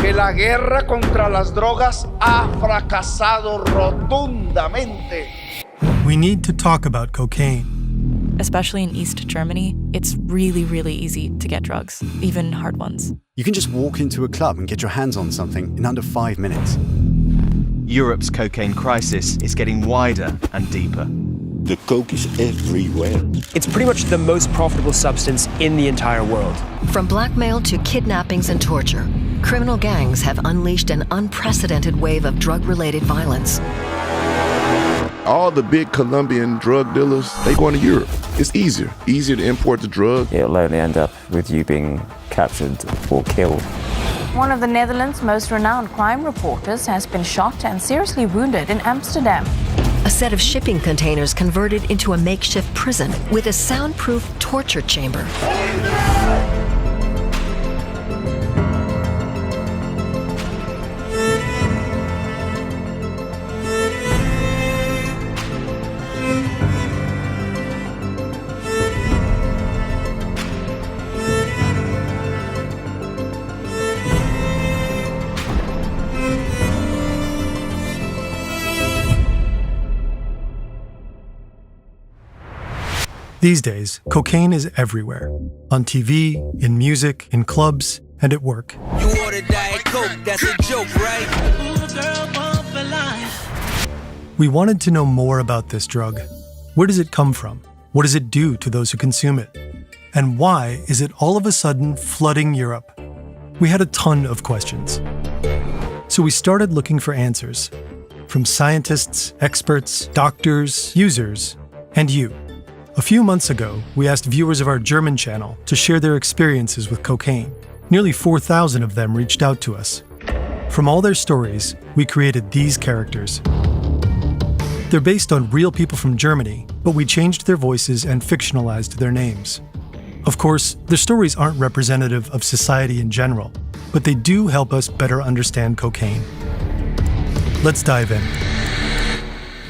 que la guerra contra las drogas ha fracasado rotundamente. We need to talk about cocaine. Especially in East Germany, it's really, really easy to get drugs, even hard ones. You can just walk into a club and get your hands on something in under 5 minutes. Europe's cocaine crisis is getting wider and deeper. The coke is everywhere. It's pretty much the most profitable substance in the entire world. From blackmail to kidnappings and torture, criminal gangs have unleashed an unprecedented wave of drug-related violence. All the big Colombian drug dealers, they going to Europe. It's easier to import the drug. It'll only end up with you being captured or killed. One of the Netherlands' most renowned crime reporters has been shot and seriously wounded in Amsterdam. A set of shipping containers converted into a makeshift prison with a soundproof torture chamber. These days, cocaine is everywhere. On TV, in music, in clubs, and at work. You ordered Diet Coke, that's a joke, right? Ooh, girl, bump for life. We wanted to know more about this drug. Where does it come from? What does it do to those who consume it? And why is it all of a sudden flooding Europe? We had a ton of questions. So we started looking for answers from scientists, experts, doctors, users, and you. A few months ago, we asked viewers of our German channel to share their experiences with cocaine. Nearly 4,000 of them reached out to us. From all their stories, we created these characters. They're based on real people from Germany, but we changed their voices and fictionalized their names. Of course, their stories aren't representative of society in general, but they do help us better understand cocaine. Let's dive in.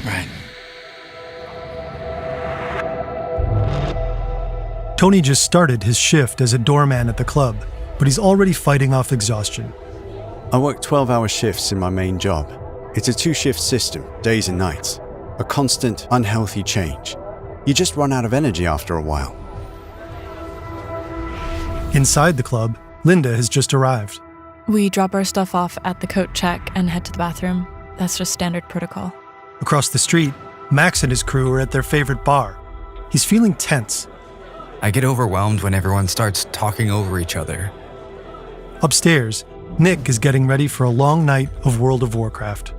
Right. Tony just started his shift as a doorman at the club, but he's already fighting off exhaustion. I work 12-hour shifts in my main job. It's a 2-shift system, days and nights. A constant, unhealthy change. You just run out of energy after a while. Inside the club, Linda has just arrived. We drop our stuff off at the coat check and head to the bathroom. That's just standard protocol. Across the street, Max and his crew are at their favorite bar. He's feeling tense. I get overwhelmed when everyone starts talking over each other. Upstairs, Nick is getting ready for a long night of World of Warcraft.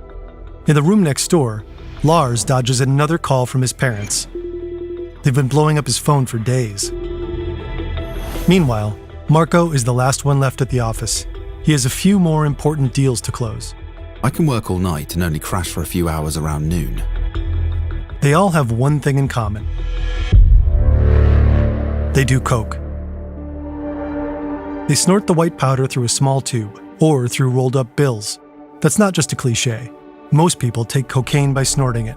In the room next door, Lars dodges another call from his parents. They've been blowing up his phone for days. Meanwhile, Marco is the last one left at the office. He has a few more important deals to close. I can work all night and only crash for a few hours around noon. They all have one thing in common. They do coke. They snort the white powder through a small tube, or through rolled up bills. That's not just a cliche. Most people take cocaine by snorting it.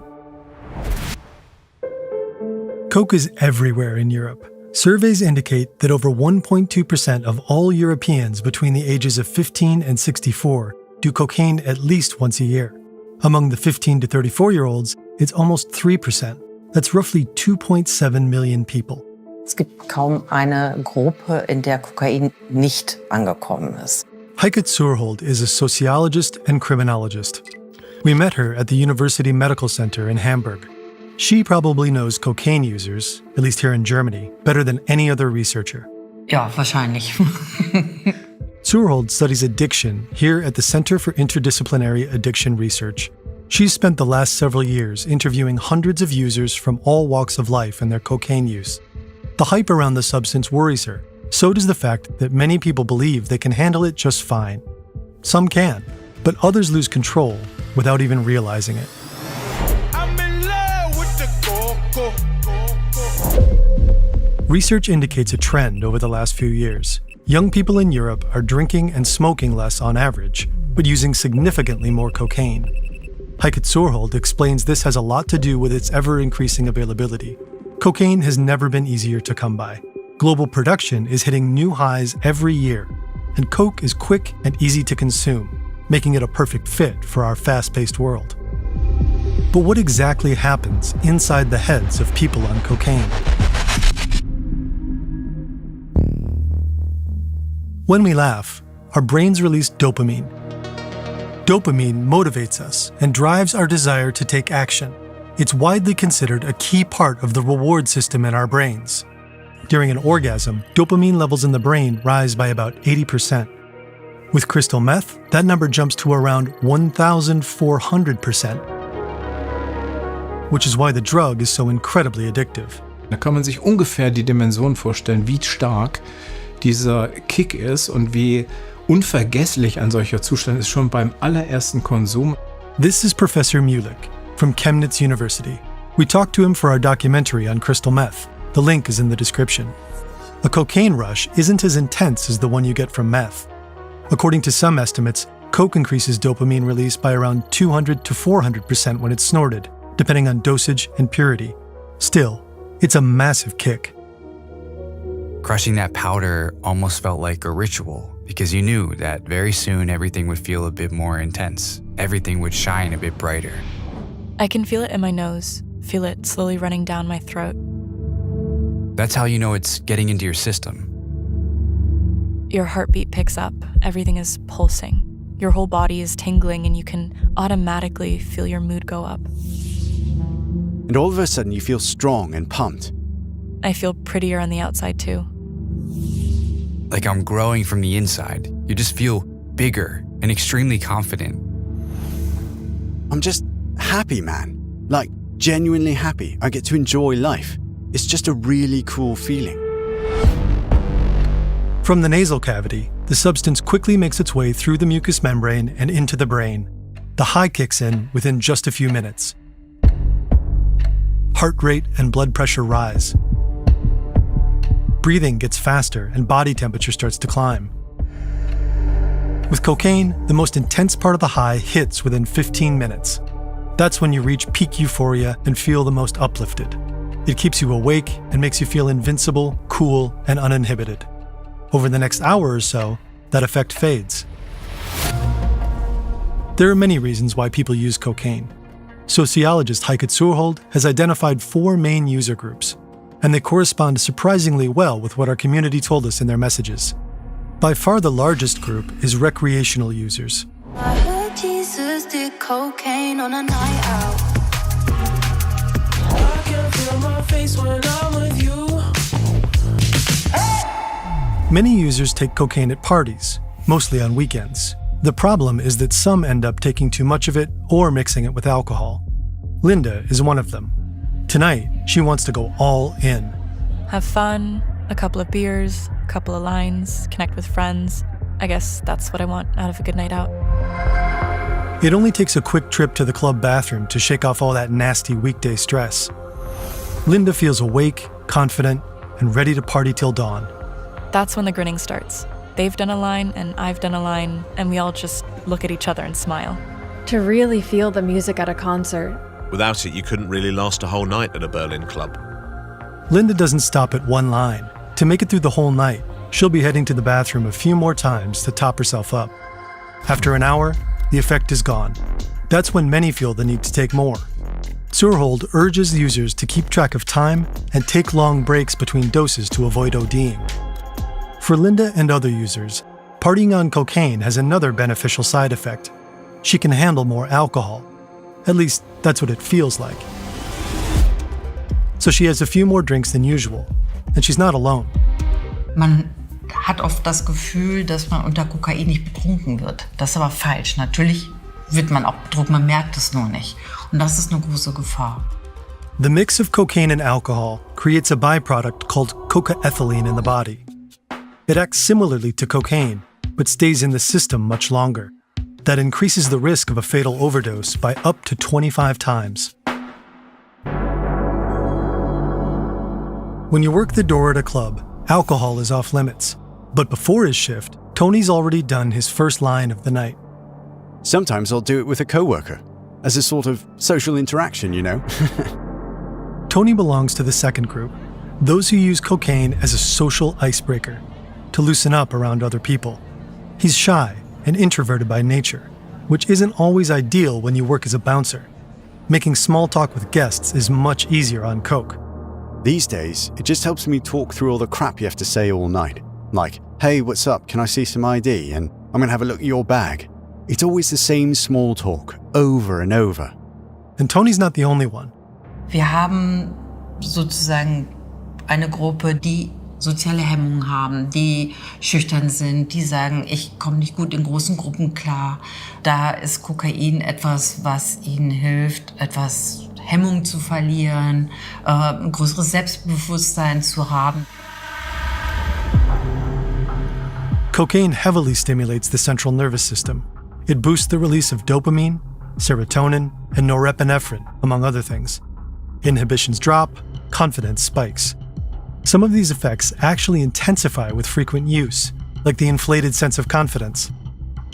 Coke is everywhere in Europe. Surveys indicate that over 1.2% of all Europeans between the ages of 15 and 64 do cocaine at least once a year. Among the 15 to 34-year-olds, it's almost 3%. That's roughly 2.7 million people. Es gibt kaum eine Gruppe, in der Kokain nicht angekommen ist. Heike Zurhold is a sociologist and criminologist. We met her at the University Medical Center in Hamburg. She probably knows cocaine users, at least here in Germany, better than any other researcher. Ja, wahrscheinlich. Zurhold studies addiction here at the Center for Interdisciplinary Addiction Research. She's spent the last several years interviewing hundreds of users from all walks of life and their cocaine use. The hype around the substance worries her. So does the fact that many people believe they can handle it just fine. Some can, but others lose control without even realizing it. I'm in love with the coke. Research indicates a trend over the last few years. Young people in Europe are drinking and smoking less on average, but using significantly more cocaine. Heike Zurhold explains this has a lot to do with its ever-increasing availability. Cocaine has never been easier to come by. Global production is hitting new highs every year. and coke is quick and easy to consume, making it a perfect fit for our fast-paced world. But what exactly happens inside the heads of people on cocaine? When we laugh, our brains release dopamine. Dopamine motivates us and drives our desire to take action. It's widely considered a key part of the reward system in our brains. During an orgasm, dopamine levels in the brain rise by about 80%. With crystal meth, that number jumps to around 1,400%, which is why the drug is so incredibly addictive. Da kann man sich ungefähr die Dimension vorstellen, wie stark dieser Kick ist und wie unvergesslich ein solcher Zustand ist schon beim allerersten Konsum. This is Professor Mulick from Chemnitz University. We talked to him for our documentary on crystal meth. The link is in the description. A cocaine rush isn't as intense as the one you get from meth. According to some estimates, coke increases dopamine release by around 200 to 400% when it's snorted, depending on dosage and purity. Still, it's a massive kick. Crushing that powder almost felt like a ritual because you knew that very soon everything would feel a bit more intense. Everything would shine a bit brighter. I can feel it in my nose, feel it slowly running down my throat. That's how you know it's getting into your system. Your heartbeat picks up, everything is pulsing. Your whole body is tingling and you can automatically feel your mood go up. And all of a sudden you feel strong and pumped. I feel prettier on the outside too. Like I'm growing from the inside. You just feel bigger and extremely confident. I'm just happy, man. Like, genuinely happy. I get to enjoy life. It's just a really cool feeling. From the nasal cavity, the substance quickly makes its way through the mucous membrane and into the brain. The high kicks in within just a few minutes. Heart rate and blood pressure rise. Breathing gets faster and body temperature starts to climb. With cocaine, the most intense part of the high hits within 15 minutes. That's when you reach peak euphoria and feel the most uplifted. It keeps you awake and makes you feel invincible, cool, and uninhibited. Over the next hour or so, that effect fades. There are many reasons why people use cocaine. Sociologist Heike Zurhold has identified 4 main user groups, and they correspond surprisingly well with what our community told us in their messages. By far the largest group is recreational users. I heard Jesus did cocaine on a night out. I can feel my face when I'm with you. Many users take cocaine at parties, mostly on weekends. The problem is that some end up taking too much of it or mixing it with alcohol. Linda is one of them. Tonight, she wants to go all in. Have fun, a couple of beers, a couple of lines, connect with friends. I guess that's what I want out of a good night out. It only takes a quick trip to the club bathroom to shake off all that nasty weekday stress. Linda feels awake, confident, and ready to party till dawn. That's when the grinning starts. They've done a line and I've done a line, and we all just look at each other and smile. To really feel the music at a concert. Without it, you couldn't really last a whole night at a Berlin club. Linda doesn't stop at one line. To make it through the whole night, she'll be heading to the bathroom a few more times to top herself up. After an hour, the effect is gone. That's when many feel the need to take more. Zurhold urges users to keep track of time and take long breaks between doses to avoid ODing. For Linda and other users, partying on cocaine has another beneficial side effect. She can handle more alcohol. At least, that's what it feels like. So she has a few more drinks than usual, and she's not alone. Man hat oft das Gefühl, dass man unter Kokain nicht betrunken wird. Das ist aber falsch. Natürlich wird man auch betrunken, man merkt es nur nicht. Und das ist eine große Gefahr. The mix of cocaine and alcohol creates a byproduct called cocaethylene in the body. It acts similarly to cocaine, but stays in the system much longer. That increases the risk of a fatal overdose by up to 25 times. When you work the door at a club, alcohol is off limits. But before his shift, Tony's already done his first line of the night. Sometimes I'll do it with a coworker, as a sort of social interaction, you know? Tony belongs to the second group, those who use cocaine as a social icebreaker, to loosen up around other people. He's shy and introverted by nature, which isn't always ideal when you work as a bouncer. Making small talk with guests is much easier on coke. These days, it just helps me talk through all the crap you have to say all night. Like, hey, what's up? Can I see some ID? And I'm gonna have a look at your bag. It's always the same small talk, over and over. And Tony's not the only one. Wir haben sozusagen eine Gruppe, die soziale Hemmungen haben, die schüchtern sind, die sagen, ich komme nicht gut in großen Gruppen klar. Da ist Kokain etwas, was ihnen hilft, etwas Hemmung zu verlieren, ein größeres Selbstbewusstsein zu haben. Cocaine heavily stimulates the central nervous system. It boosts the release of dopamine, serotonin, and norepinephrine, among other things. Inhibitions drop, confidence spikes. Some of these effects actually intensify with frequent use, like the inflated sense of confidence.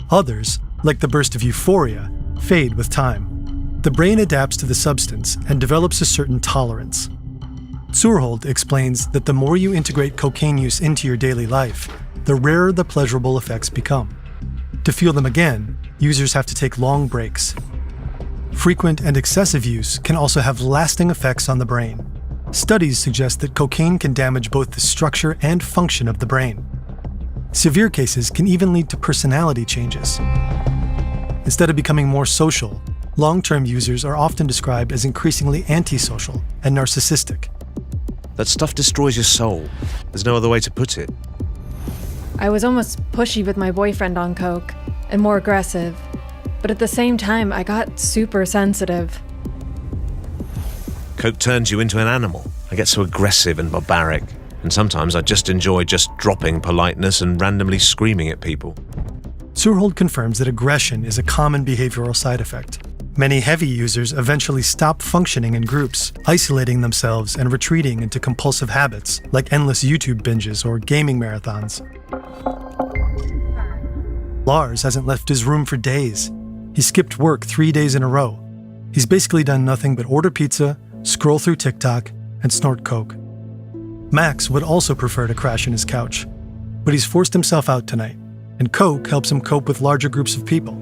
Others, like the burst of euphoria, fade with time. The brain adapts to the substance and develops a certain tolerance. Zurhold explains that the more you integrate cocaine use into your daily life, the rarer the pleasurable effects become. To feel them again, users have to take long breaks. Frequent and excessive use can also have lasting effects on the brain. Studies suggest that cocaine can damage both the structure and function of the brain. Severe cases can even lead to personality changes. Instead of becoming more social, long-term users are often described as increasingly antisocial and narcissistic. That stuff destroys your soul. There's no other way to put it. I was almost pushy with my boyfriend on coke, and more aggressive. But at the same time, I got super sensitive. Coke turns you into an animal. I get so aggressive and barbaric. And sometimes I just enjoy just dropping politeness and randomly screaming at people. Zurhold confirms that aggression is a common behavioral side effect. Many heavy users eventually stop functioning in groups, isolating themselves and retreating into compulsive habits like endless YouTube binges or gaming marathons. Lars hasn't left his room for days. He skipped work 3 days in a row. He's basically done nothing but order pizza, scroll through TikTok, and snort coke. Max would also prefer to crash in his couch, but he's forced himself out tonight, and coke helps him cope with larger groups of people.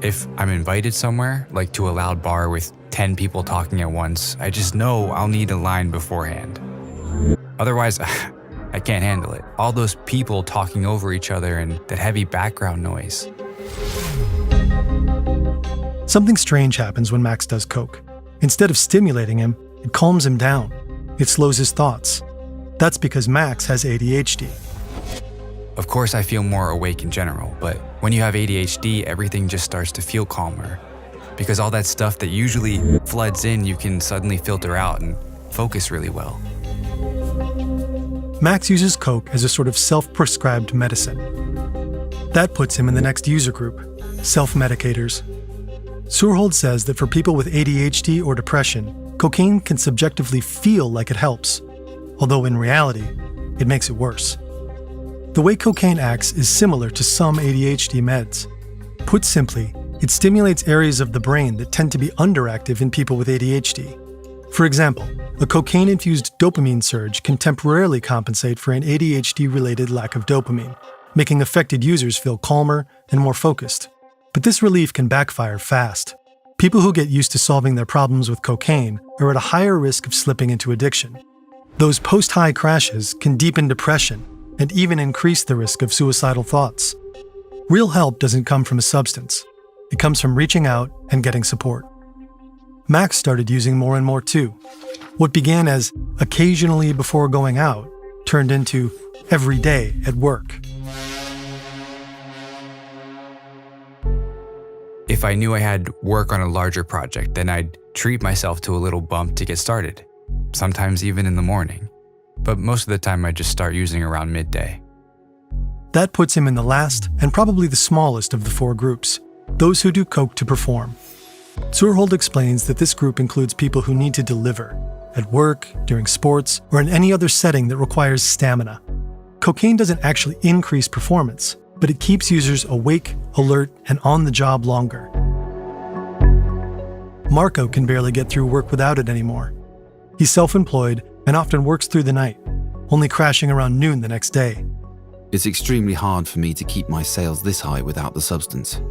If I'm invited somewhere, like to a loud bar with 10 people talking at once, I just know I'll need a line beforehand. Otherwise, I can't handle it. All those people talking over each other and that heavy background noise. Something strange happens when Max does coke. Instead of stimulating him, it calms him down. It slows his thoughts. That's because Max has ADHD. Of course, I feel more awake in general, but when you have ADHD, everything just starts to feel calmer. Because all that stuff that usually floods in, you can suddenly filter out and focus really well. Max uses coke as a sort of self-prescribed medicine. That puts him in the next user group, self-medicators. Zurhold says that for people with ADHD or depression, cocaine can subjectively feel like it helps, although in reality, it makes it worse. The way cocaine acts is similar to some ADHD meds. Put simply, it stimulates areas of the brain that tend to be underactive in people with ADHD. For example, a cocaine-infused dopamine surge can temporarily compensate for an ADHD-related lack of dopamine, making affected users feel calmer and more focused. But this relief can backfire fast. People who get used to solving their problems with cocaine are at a higher risk of slipping into addiction. Those post-high crashes can deepen depression and even increase the risk of suicidal thoughts. Real help doesn't come from a substance. It comes from reaching out and getting support. Max started using more and more too. What began as occasionally before going out turned into every day at work. If I knew I had work on a larger project, then I'd treat myself to a little bump to get started, sometimes even in the morning. But most of the time I just start using around midday. That puts him in the last and probably the smallest of the four groups, those who do coke to perform. Zurhold explains that this group includes people who need to deliver, at work, during sports, or in any other setting that requires stamina. Cocaine doesn't actually increase performance, but it keeps users awake, alert, and on the job longer. Marco can barely get through work without it anymore. He's self-employed and often works through the night, only crashing around noon the next day. It's extremely hard for me to keep my sales this high without the substance.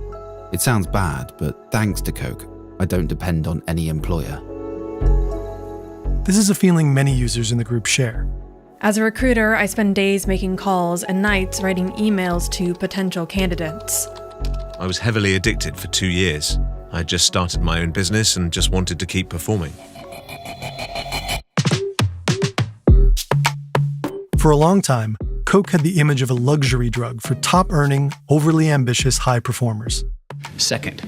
It sounds bad, but thanks to coke, I don't depend on any employer. This is a feeling many users in the group share. As a recruiter, I spend days making calls and nights writing emails to potential candidates. I was heavily addicted for 2 years. I had just started my own business and just wanted to keep performing. For a long time, coke had the image of a luxury drug for top-earning, overly ambitious high performers. Second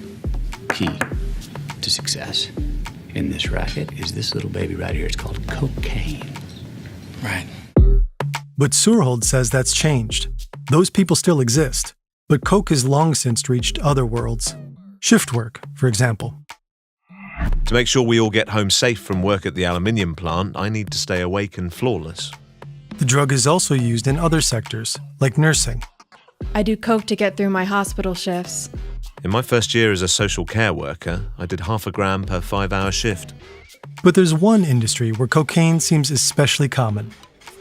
key to success in this racket is this little baby right here. It's called cocaine. Right. But Surhold says that's changed. Those people still exist, but coke has long since reached other worlds. Shift work, for example. To make sure we all get home safe from work at the aluminium plant, I need to stay awake and flawless. The drug is also used in other sectors, like nursing. I do coke to get through my hospital shifts. In my first year as a social care worker, I did 0.5 gram per 5-hour shift. But there's one industry where cocaine seems especially common: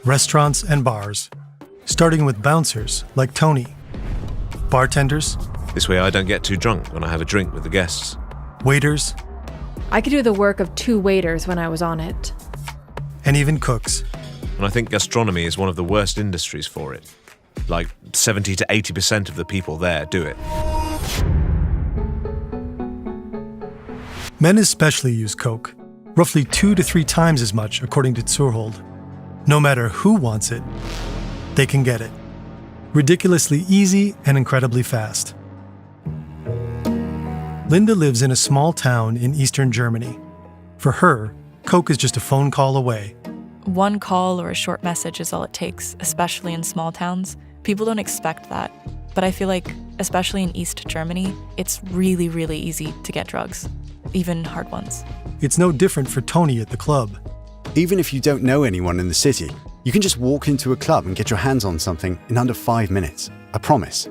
restaurants and bars. Starting with bouncers like Tony. Bartenders. This way I don't get too drunk when I have a drink with the guests. Waiters. I could do the work of 2 waiters when I was on it. And even cooks. And I think gastronomy is one of the worst industries for it. Like 70 to 80% of the people there do it. Men especially use coke, roughly 2 to 3 times as much according to Surhold. No matter who wants it, they can get it. Ridiculously easy and incredibly fast. Linda lives in a small town in eastern Germany. For her, coke is just a phone call away. One call or a short message is all it takes, especially in small towns. People don't expect that. But I feel like, especially in East Germany, it's really, really easy to get drugs, even hard ones. It's no different for Tony at the club. Even if you don't know anyone in the city, you can just walk into a club and get your hands on something in under 5 minutes. I promise.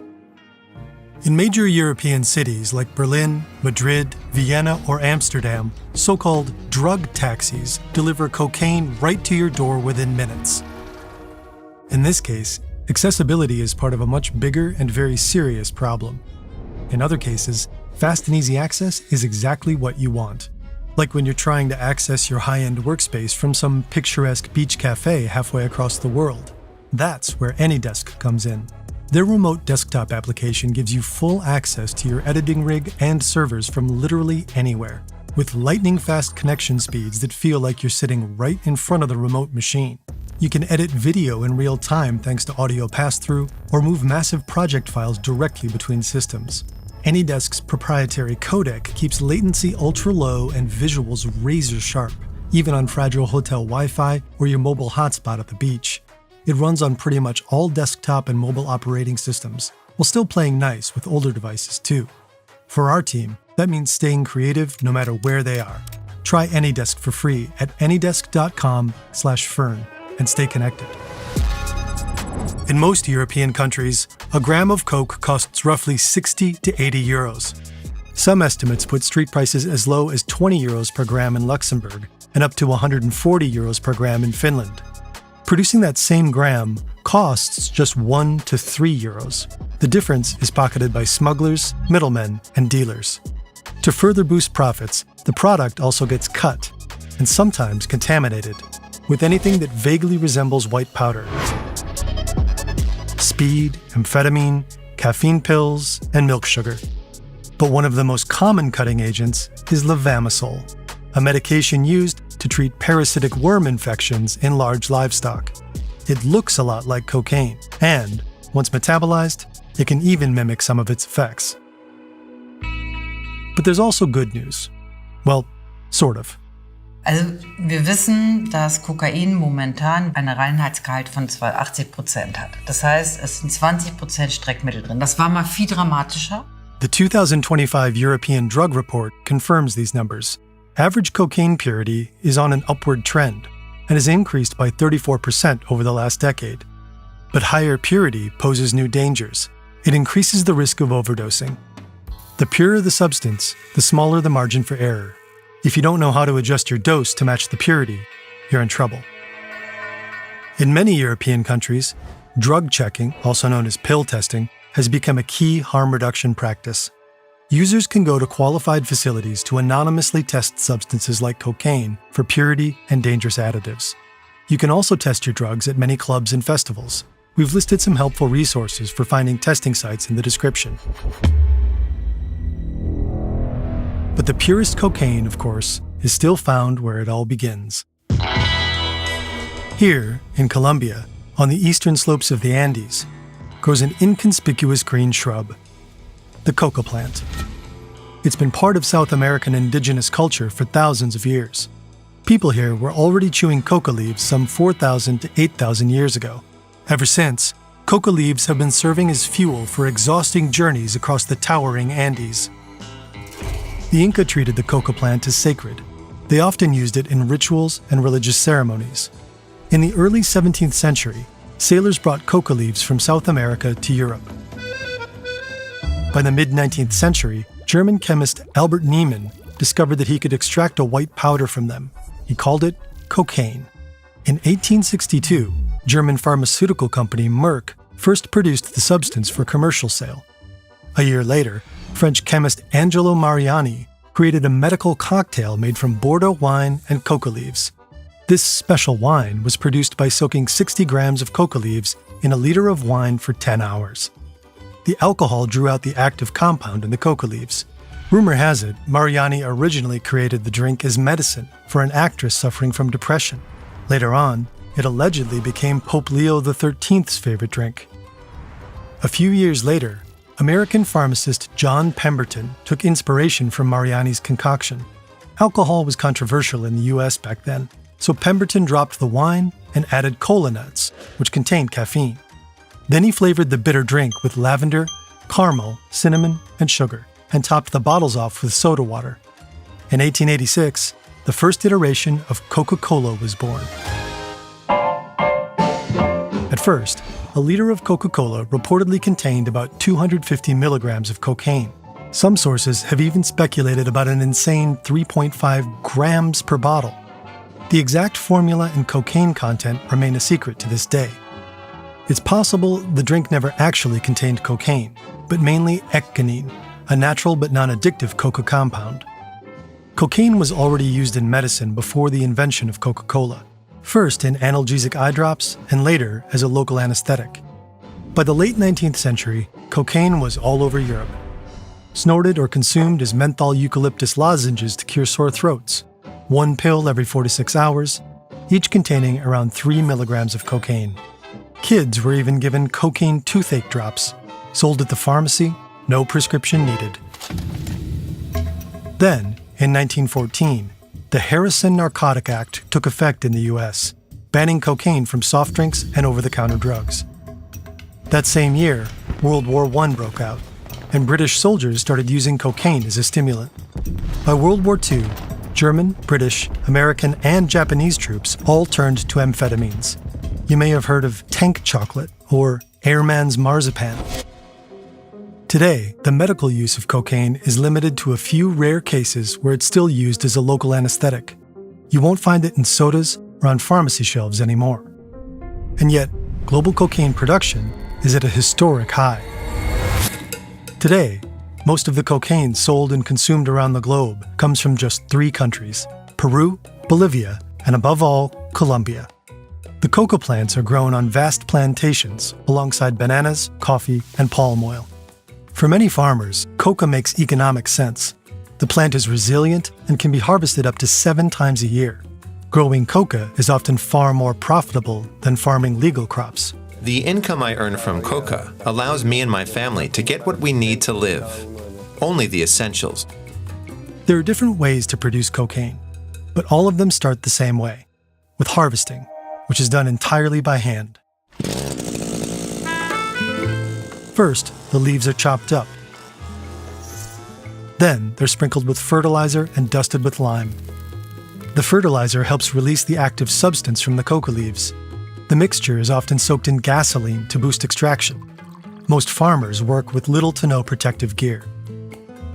In major European cities like Berlin, Madrid, Vienna, or Amsterdam, so-called drug taxis deliver cocaine right to your door within minutes. In this case, accessibility is part of a much bigger and very serious problem. In other cases, fast and easy access is exactly what you want. Like when you're trying to access your high-end workspace from some picturesque beach cafe halfway across the world. That's where AnyDesk comes in. Their remote desktop application gives you full access to your editing rig and servers from literally anywhere, with lightning-fast connection speeds that feel like you're sitting right in front of the remote machine. You can edit video in real time thanks to audio pass-through, or move massive project files directly between systems. AnyDesk's proprietary codec keeps latency ultra-low and visuals razor-sharp, even on fragile hotel Wi-Fi or your mobile hotspot at the beach. It runs on pretty much all desktop and mobile operating systems, while still playing nice with older devices too. For our team, that means staying creative no matter where they are. Try AnyDesk for free at anydesk.com/fern and stay connected. In most European countries, a gram of coke costs roughly 60 to 80 euros. Some estimates put street prices as low as 20 euros per gram in Luxembourg and up to 140 euros per gram in Finland. Producing that same gram costs just 1 to 3 euros. The difference is pocketed by smugglers, middlemen, and dealers. To further boost profits, the product also gets cut, and sometimes contaminated, with anything that vaguely resembles white powder. Speed, amphetamine, caffeine pills, and milk sugar. But one of the most common cutting agents is levamisole, a medication used to treat parasitic worm infections in large livestock. It looks a lot like cocaine, and, once metabolized, it can even mimic some of its effects. But there's also good news. Well, sort of. Also, wir wissen, dass Kokain momentan einen Reinheitsgehalt von 80% hat. Das heißt, es sind 20% Streckmittel drin. Das war mal viel dramatischer. The 2025 European Drug Report confirms these numbers. Average cocaine purity is on an upward trend and has increased by 34% over the last decade. But higher purity poses new dangers. It increases the risk of overdosing. The purer the substance, the smaller the margin for error. If you don't know how to adjust your dose to match the purity, you're in trouble. In many European countries, drug checking, also known as pill testing, has become a key harm reduction practice. Users can go to qualified facilities to anonymously test substances like cocaine for purity and dangerous additives. You can also test your drugs at many clubs and festivals. We've listed some helpful resources for finding testing sites in the description. But the purest cocaine, of course, is still found where it all begins. Here, in Colombia, on the eastern slopes of the Andes, grows an inconspicuous green shrub, the coca plant. It's been part of South American indigenous culture for thousands of years. People here were already chewing coca leaves some 4,000 to 8,000 years ago. Ever since, coca leaves have been serving as fuel for exhausting journeys across the towering Andes. The Inca treated the coca plant as sacred. They often used it in rituals and religious ceremonies. In the early 17th century, sailors brought coca leaves from South America to Europe. By the mid-19th century, German chemist Albert Niemann discovered that he could extract a white powder from them. He called it cocaine. In 1862, German pharmaceutical company Merck first produced the substance for commercial sale. A year later, French chemist Angelo Mariani created a medical cocktail made from Bordeaux wine and coca leaves. This special wine was produced by soaking 60 grams of coca leaves in a liter of wine for 10 hours. The alcohol drew out the active compound in the coca leaves. Rumor has it, Mariani originally created the drink as medicine for an actress suffering from depression. Later on, it allegedly became Pope Leo XIII's favorite drink. A few years later, American pharmacist John Pemberton took inspiration from Mariani's concoction. Alcohol was controversial in the US back then, so Pemberton dropped the wine and added cola nuts, which contained caffeine. Then he flavored the bitter drink with lavender, caramel, cinnamon, and sugar, and topped the bottles off with soda water. In 1886, the first iteration of Coca-Cola was born. At first, a liter of Coca-Cola reportedly contained about 250 milligrams of cocaine. Some sources have even speculated about an insane 3.5 grams per bottle. The exact formula and cocaine content remain a secret to this day. It's possible the drink never actually contained cocaine, but mainly ecgonine, a natural but non-addictive coca compound. Cocaine was already used in medicine before the invention of Coca-Cola, first in analgesic eye drops and later as a local anesthetic. By the late 19th century, cocaine was all over Europe. Snorted or consumed as menthol eucalyptus lozenges to cure sore throats, 1 pill every 4 to 6 hours, each containing around 3 milligrams of cocaine. Kids were even given cocaine toothache drops, sold at the pharmacy, no prescription needed. Then, in 1914, the Harrison Narcotic Act took effect in the US, banning cocaine from soft drinks and over-the-counter drugs. That same year, World War I broke out, and British soldiers started using cocaine as a stimulant. By World War II, German, British, American, and Japanese troops all turned to amphetamines. You may have heard of tank chocolate or Airman's marzipan. Today, the medical use of cocaine is limited to a few rare cases where it's still used as a local anesthetic. You won't find it in sodas or on pharmacy shelves anymore. And yet, global cocaine production is at a historic high. Today, most of the cocaine sold and consumed around the globe comes from just 3 countries: Peru, Bolivia, and above all, Colombia. The coca plants are grown on vast plantations alongside bananas, coffee, and palm oil. For many farmers, coca makes economic sense. The plant is resilient and can be harvested up to 7 times a year. Growing coca is often far more profitable than farming legal crops. The income I earn from coca allows me and my family to get what we need to live. Only the essentials. There are different ways to produce cocaine, but all of them start the same way, with harvesting, which is done entirely by hand. First, the leaves are chopped up. Then, they're sprinkled with fertilizer and dusted with lime. The fertilizer helps release the active substance from the coca leaves. The mixture is often soaked in gasoline to boost extraction. Most farmers work with little to no protective gear.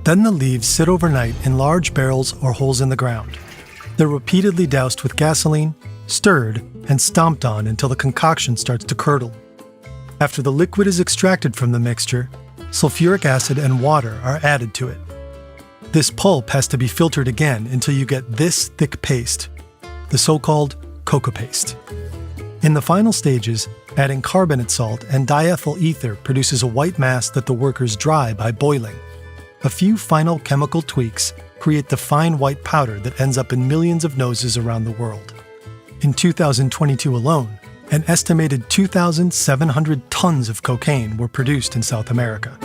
Then the leaves sit overnight in large barrels or holes in the ground. They're repeatedly doused with gasoline, stirred, and stomped on until the concoction starts to curdle. After the liquid is extracted from the mixture, sulfuric acid and water are added to it. This pulp has to be filtered again until you get this thick paste, the so-called coca paste. In the final stages, adding carbonate salt and diethyl ether produces a white mass that the workers dry by boiling. A few final chemical tweaks create the fine white powder that ends up in millions of noses around the world. In 2022 alone, an estimated 2,700 tons of cocaine were produced in South America.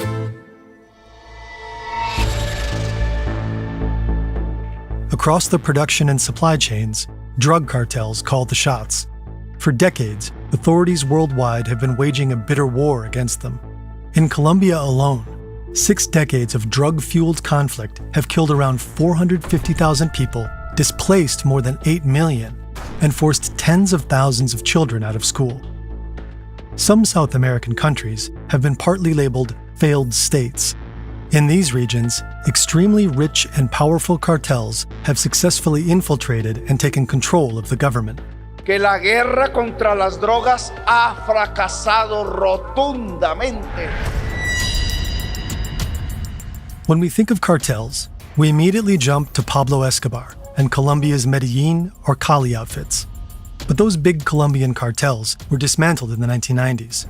Across the production and supply chains, drug cartels call the shots. For decades, authorities worldwide have been waging a bitter war against them. In Colombia alone, 6 decades of drug-fueled conflict have killed around 450,000 people, displaced more than 8 million, and forced tens of thousands of children out of school. Some South American countries have been partly labeled failed states. In these regions, extremely rich and powerful cartels have successfully infiltrated and taken control of the government. Que la guerra contra las drogas ha fracasado rotundamente. When we think of cartels, we immediately jump to Pablo Escobar and Colombia's Medellin or Cali outfits. But those big Colombian cartels were dismantled in the 1990s.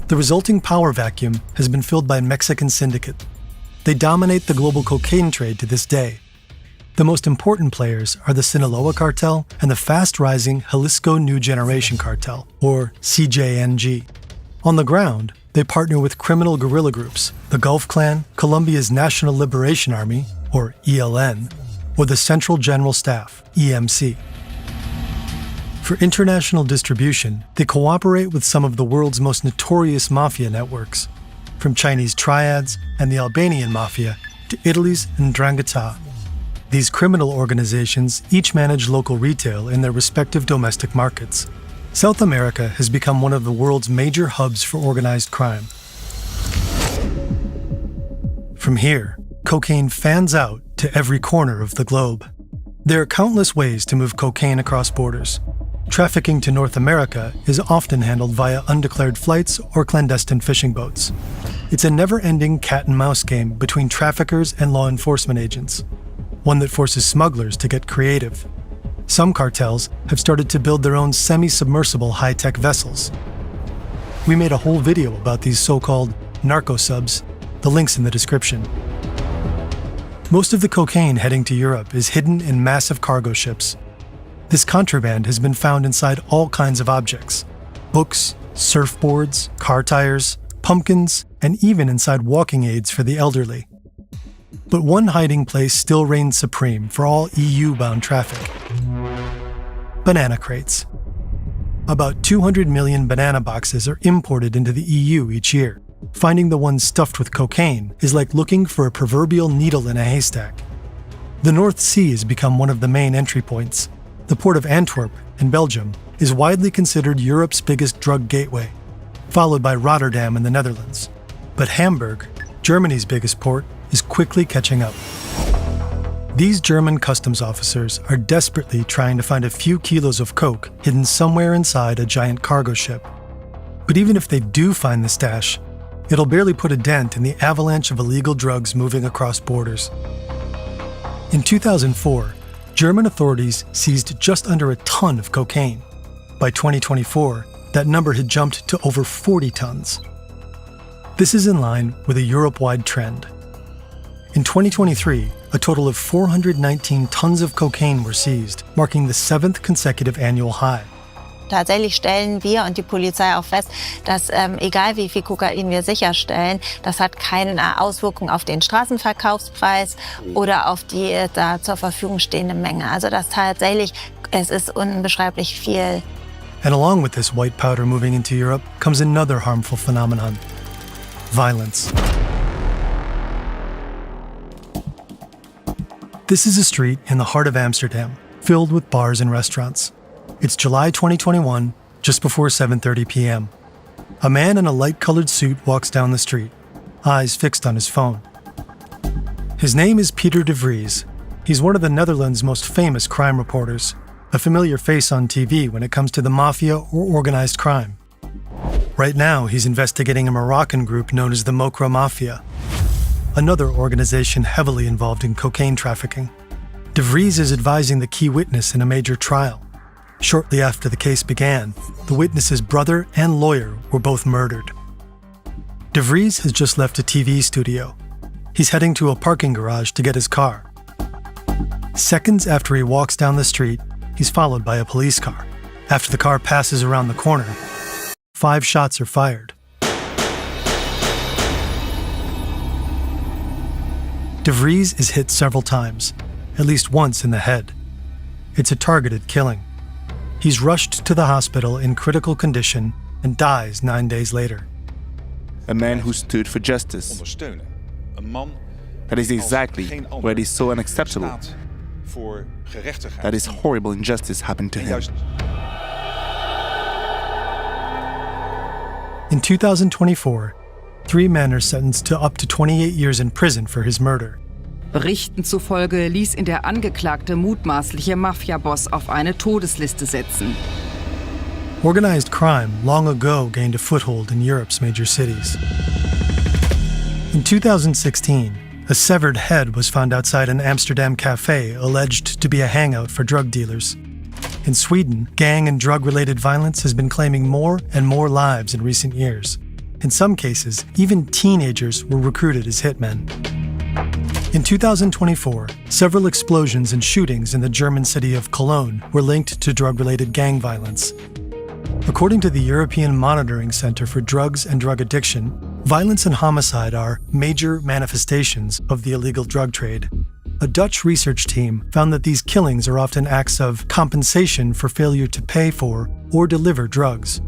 The resulting power vacuum has been filled by Mexican syndicate. They dominate the global cocaine trade to this day. The most important players are the Sinaloa cartel and the fast-rising Jalisco New Generation cartel, or CJNG. On the ground, they partner with criminal guerrilla groups, the Gulf Clan, Colombia's National Liberation Army, or ELN, or the Central General Staff, EMC. For international distribution, they cooperate with some of the world's most notorious mafia networks, from Chinese triads and the Albanian mafia to Italy's Ndrangheta. These criminal organizations each manage local retail in their respective domestic markets. South America has become one of the world's major hubs for organized crime. From here, cocaine fans out to every corner of the globe. There are countless ways to move cocaine across borders. Trafficking to North America is often handled via undeclared flights or clandestine fishing boats. It's a never-ending cat-and-mouse game between traffickers and law enforcement agents, one that forces smugglers to get creative. Some cartels have started to build their own semi-submersible high-tech vessels. We made a whole video about these so-called narco-subs, the link's in the description. Most of the cocaine heading to Europe is hidden in massive cargo ships. This contraband has been found inside all kinds of objects: books, surfboards, car tires, pumpkins, and even inside walking aids for the elderly. But one hiding place still reigns supreme for all EU-bound traffic: banana crates. About 200 million banana boxes are imported into the EU each year. Finding the ones stuffed with cocaine is like looking for a proverbial needle in a haystack. The North Sea has become one of the main entry points. The port of Antwerp, in Belgium, is widely considered Europe's biggest drug gateway, followed by Rotterdam in the Netherlands. But Hamburg, Germany's biggest port, is quickly catching up. These German customs officers are desperately trying to find a few kilos of coke hidden somewhere inside a giant cargo ship. But even if they do find the stash, it'll barely put a dent in the avalanche of illegal drugs moving across borders. In 2004, German authorities seized just under a ton of cocaine. By 2024, that number had jumped to over 40 tons. This is in line with a Europe-wide trend. In 2023, a total of 419 tons of cocaine were seized, marking the 7th consecutive annual high. Tatsächlich stellen wir und die Polizei auch fest, dass egal wie viel Kokain wir sicherstellen, das hat keine Auswirkung auf den Straßenverkaufspreis oder auf die da zur Verfügung stehende Menge. Also das tatsächlich, es ist unbeschreiblich viel. And along with this white powder moving into Europe comes another harmful phenomenon: violence. This is a street in the heart of Amsterdam, filled with bars and restaurants. It's July 2021, just before 7:30 p.m. A man in a light-colored suit walks down the street, eyes fixed on his phone. His name is Peter de Vries. He's one of the Netherlands' most famous crime reporters, a familiar face on TV when it comes to the mafia or organized crime. Right now, he's investigating a Moroccan group known as the Mokra Mafia, another organization heavily involved in cocaine trafficking. De Vries is advising the key witness in a major trial. Shortly after the case began, the witness's brother and lawyer were both murdered. De Vries has just left a TV studio. He's heading to a parking garage to get his car. Seconds after he walks down the street, he's followed by a police car. After the car passes around the corner, 5 shots are fired. De Vries is hit several times, at least once in the head. It's a targeted killing. He's rushed to the hospital in critical condition and dies 9 days later. A man who stood for justice. That is exactly what is so unacceptable. That this horrible injustice happened to him. In 2024, 3 men are sentenced to up to 28 years in prison for his murder. Berichten zufolge ließ ihn der Angeklagte mutmaßliche Mafia-Boss auf eine Todesliste setzen. Organized crime long ago gained a foothold in Europe's major cities. In 2016, a severed head was found outside an Amsterdam cafe alleged to be a hangout for drug dealers. In Sweden, gang and drug-related violence has been claiming more and more lives in recent years. In some cases, even teenagers were recruited as hitmen. In 2024, several explosions and shootings in the German city of Cologne were linked to drug-related gang violence. According to the European Monitoring Center for Drugs and Drug Addiction, violence and homicide are major manifestations of the illegal drug trade. A Dutch research team found that these killings are often acts of compensation for failure to pay for or deliver drugs.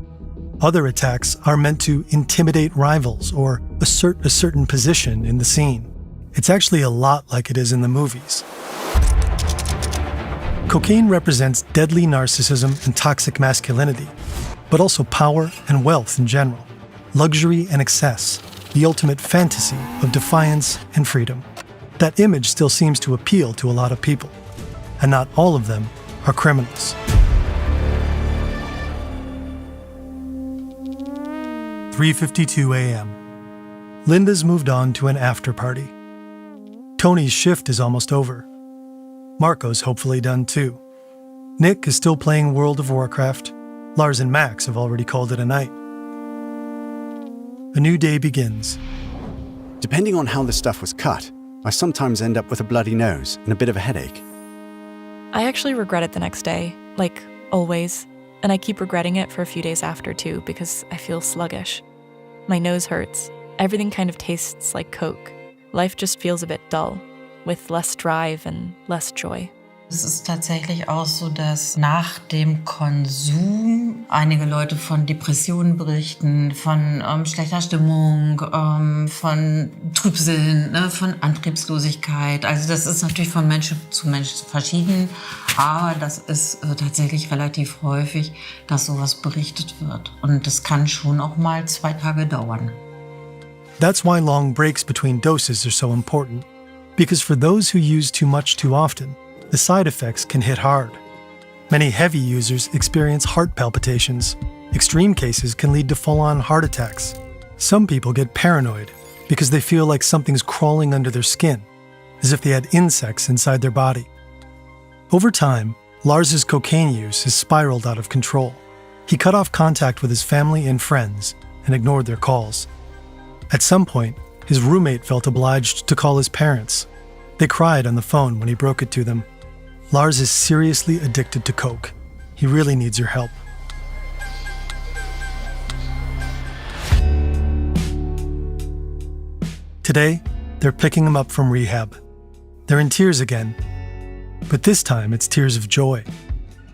Other attacks are meant to intimidate rivals or assert a certain position in the scene. It's actually a lot like it is in the movies. Cocaine represents deadly narcissism and toxic masculinity, but also power and wealth in general, luxury and excess, the ultimate fantasy of defiance and freedom. That image still seems to appeal to a lot of people, and not all of them are criminals. "3:52 a.m. Linda's moved on to an after party. Tony's shift is almost over. Marco's hopefully done too. Nick is still playing World of Warcraft. Lars and Max have already called it a night. A new day begins. Depending on how the stuff was cut, I sometimes end up with a bloody nose and a bit of a headache. I actually regret it the next day, like always, and I keep regretting it for a few days after too because I feel sluggish. My nose hurts. Everything kind of tastes like Coke. Life just feels a bit dull, with less drive and less joy. Es ist tatsächlich auch so, dass nach dem Konsum einige Leute von Depressionen berichten, von schlechter Stimmung, von Trübsinn, von Antriebslosigkeit. Also das ist natürlich von Mensch zu Mensch verschieden, aber das ist tatsächlich relativ häufig, dass sowas berichtet wird. Und das kann schon auch mal 2 Tage dauern. That's why long breaks between doses are so important, because for those who use too much too often, the side effects can hit hard. Many heavy users experience heart palpitations. Extreme cases can lead to full-on heart attacks. Some people get paranoid because they feel like something's crawling under their skin, as if they had insects inside their body. Over time, Lars's cocaine use has spiraled out of control. He cut off contact with his family and friends and ignored their calls. At some point, his roommate felt obliged to call his parents. They cried on the phone when he broke it to them. Lars is seriously addicted to coke. He really needs your help. Today, they're picking him up from rehab. They're in tears again, but this time it's tears of joy.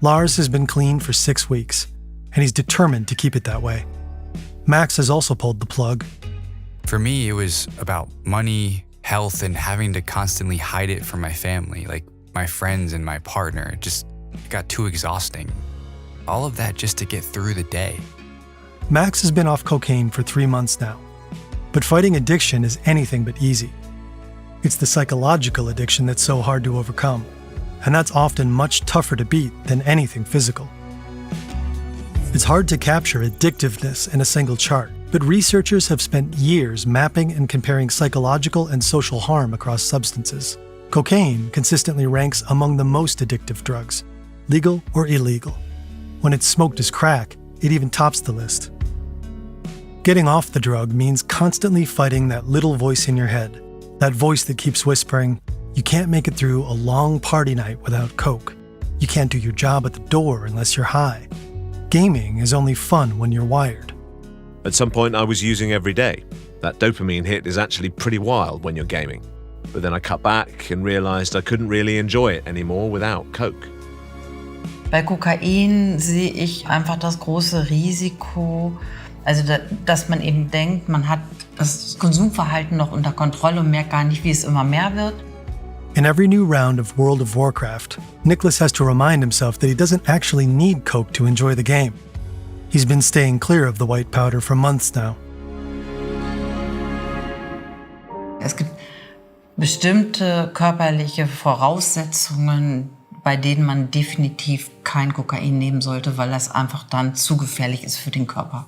Lars has been clean for 6 weeks, and he's determined to keep it that way. Max has also pulled the plug. For me, it was about money, health, and having to constantly hide it from my family, like my friends and my partner. It just got too exhausting. All of that just to get through the day. Max has been off cocaine for 3 months now, but fighting addiction is anything but easy. It's the psychological addiction that's so hard to overcome, and that's often much tougher to beat than anything physical. It's hard to capture addictiveness in a single chart, but researchers have spent years mapping and comparing psychological and social harm across substances. Cocaine consistently ranks among the most addictive drugs, legal or illegal. When it's smoked as crack, it even tops the list. Getting off the drug means constantly fighting that little voice in your head, that voice that keeps whispering, you can't make it through a long party night without coke. You can't do your job at the door unless you're high. Gaming is only fun when you're wired. At some point, I was using every day. That dopamine hit is actually pretty wild when you're gaming. But then I cut back and realized I couldn't really enjoy it anymore without coke. Bei Kokain sehe ich einfach das große Risiko, also dass man eben denkt, man hat das Konsumverhalten noch unter Kontrolle und merkt gar nicht, wie es immer mehr wird. In every new round of World of Warcraft, Nicholas has to remind himself that he doesn't actually need coke to enjoy the game. He's been staying clear of the white powder for months now. Es gibt bestimmte körperliche Voraussetzungen, bei denen man definitiv kein Kokain nehmen sollte, weil das einfach dann zu gefährlich ist für den Körper.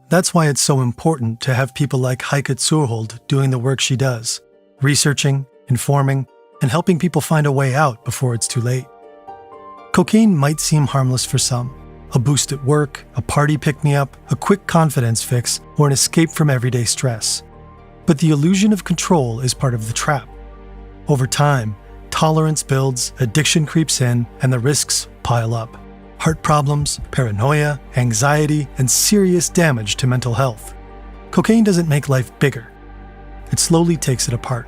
That's why it's so important to have people like Heike Zurhold doing the work she does, researching, informing, and helping people find a way out before it's too late. Cocaine might seem harmless for some, a boost at work, a party pick-me-up, a quick confidence fix, or an escape from everyday stress. But the illusion of control is part of the trap. Over time, tolerance builds, addiction creeps in, and the risks pile up. Heart problems, paranoia, anxiety, and serious damage to mental health. Cocaine doesn't make life bigger. It slowly takes it apart.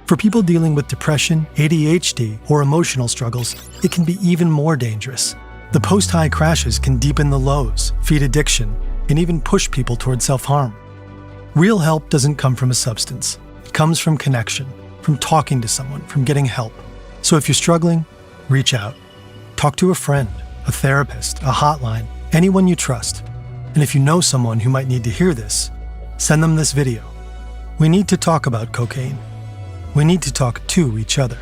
For people dealing with depression, ADHD, or emotional struggles, it can be even more dangerous. The post-high crashes can deepen the lows, feed addiction, and even push people toward self-harm. Real help doesn't come from a substance. It comes from connection, from talking to someone, from getting help. So if you're struggling, reach out. Talk to a friend, a therapist, a hotline, anyone you trust. And if you know someone who might need to hear this, send them this video. We need to talk about cocaine. We need to talk to each other.